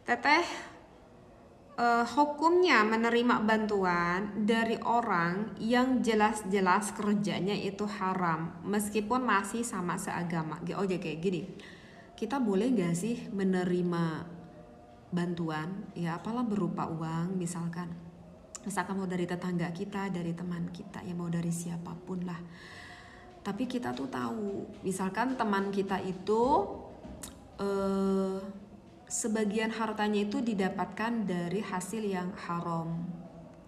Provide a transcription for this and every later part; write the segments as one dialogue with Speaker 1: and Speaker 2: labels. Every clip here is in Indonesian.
Speaker 1: Teteh, hukumnya menerima bantuan dari orang yang jelas-jelas kerjanya itu haram meskipun masih sama seagama. Oh jadi kayak gini, kita boleh gak sih menerima bantuan ya apalah berupa uang, misalkan mau dari tetangga kita, dari teman kita, ya mau dari siapapun lah. Tapi kita tuh tahu, misalkan teman kita itu sebagian hartanya itu didapatkan dari hasil yang haram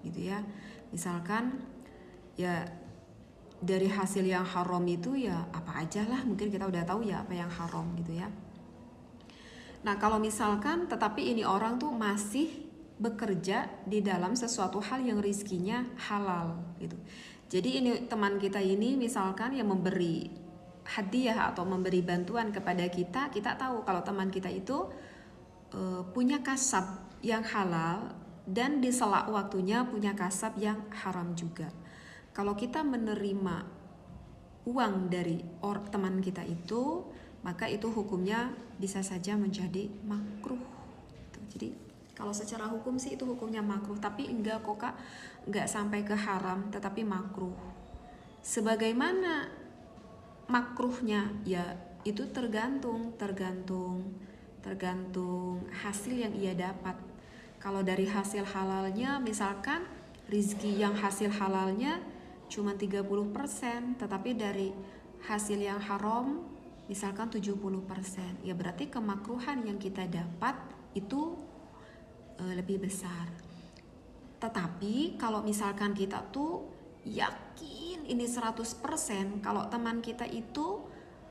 Speaker 1: gitu ya. Misalkan ya dari hasil yang haram itu ya apa aja lah, mungkin kita udah tahu ya apa yang haram gitu ya. Nah kalau misalkan tetapi ini orang tuh masih bekerja di dalam sesuatu hal yang rizkinya halal gitu. Jadi ini teman kita ini misalkan yang memberi hadiah atau memberi bantuan kepada kita, kita tahu kalau teman kita itu punya kasab yang halal dan di sela waktunya punya kasab yang haram juga. Kalau kita menerima uang dari teman kita itu, maka itu hukumnya bisa saja menjadi makruh. Jadi kalau secara hukum sih itu hukumnya makruh, tapi enggak kok Kak, enggak sampai ke haram, tetapi makruh. Sebagaimana makruhnya ya itu tergantung hasil yang ia dapat. Kalau dari hasil halalnya misalkan rizki yang hasil halalnya cuma 30%, tetapi dari hasil yang haram misalkan 70%, ya berarti kemakruhan yang kita dapat itu lebih besar. Tetapi kalau misalkan kita tuh yakin ini 100% kalau teman kita itu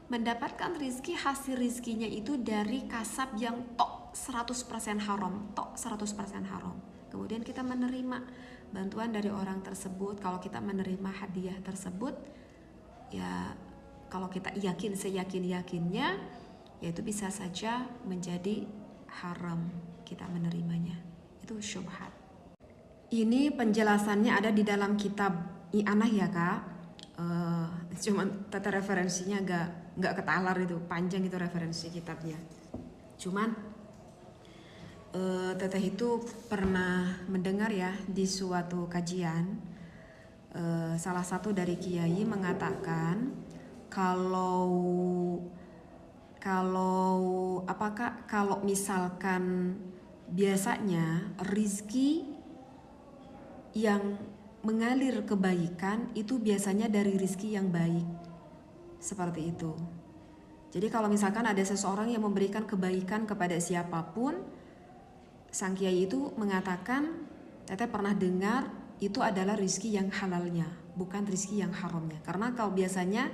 Speaker 1: mendapatkan rizki, hasil rizkinya itu dari kasab yang tok 100% haram, kemudian kita menerima bantuan dari orang tersebut, kalau kita menerima hadiah tersebut ya kalau kita yakin seyakin-yakinnya ya itu bisa saja menjadi haram kita menerimanya, itu syubhat. Ini penjelasannya ada di dalam kitab I'anah ya Kak. Cuman tata referensinya nggak ketalar, itu panjang itu referensi kitabnya. Cuman teteh itu pernah mendengar ya di suatu kajian salah satu dari kiai mengatakan kalau misalkan biasanya rizki yang mengalir kebaikan itu biasanya dari rizki yang baik, seperti itu. Jadi kalau misalkan ada seseorang yang memberikan kebaikan kepada siapapun, sang kiai itu mengatakan, teteh pernah dengar itu adalah rizki yang halalnya, bukan rizki yang haramnya. Karena kalau biasanya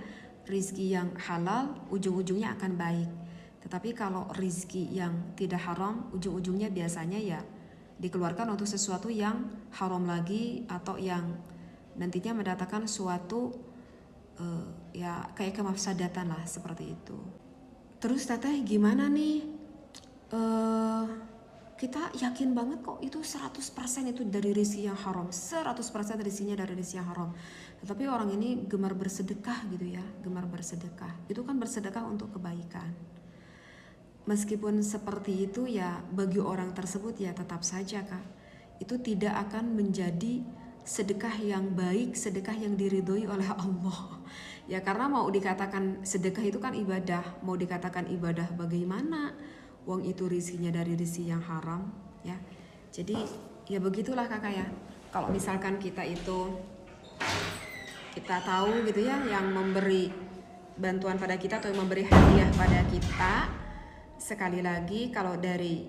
Speaker 1: rizki yang halal ujung-ujungnya akan baik, tetapi kalau rizki yang tidak haram ujung-ujungnya biasanya ya dikeluarkan untuk sesuatu yang haram lagi, atau yang nantinya mendatangkan suatu ya kayak kemafsadatan lah, seperti itu. Terus teteh gimana nih, kita yakin banget kok itu 100% itu dari rizki yang haram, 100% rizkinya dari rizki yang haram, tetapi orang ini gemar bersedekah gitu ya, itu kan bersedekah untuk kebaikan. Meskipun seperti itu ya bagi orang tersebut ya tetap saja Kak, itu tidak akan menjadi sedekah yang baik, sedekah yang diridhoi oleh Allah. Ya karena mau dikatakan sedekah itu kan ibadah, mau dikatakan ibadah bagaimana uang itu rizkinya dari rizki yang haram ya. Jadi ya begitulah Kakak ya. Kalau misalkan kita tahu gitu ya, yang memberi bantuan pada kita atau yang memberi hadiah pada kita, sekali lagi kalau dari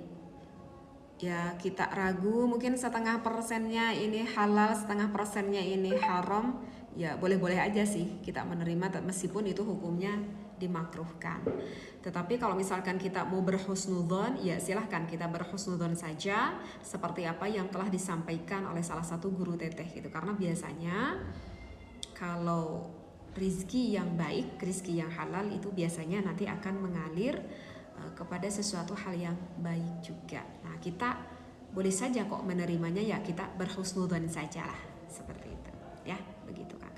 Speaker 1: ya kita ragu mungkin 0,5% ini halal, 0,5% ini haram, ya boleh-boleh aja sih kita menerima meskipun itu hukumnya dimakruhkan. Tetapi kalau misalkan kita mau berhusnudzon, ya silahkan kita berhusnudzon saja seperti apa yang telah disampaikan oleh salah satu guru teteh gitu. Karena biasanya kalau rizki yang baik, rizki yang halal itu biasanya nanti akan mengalir kepada sesuatu hal yang baik juga. Nah kita boleh saja kok menerimanya, ya kita berhusnudzon saja lah, seperti itu ya, begitu Kak.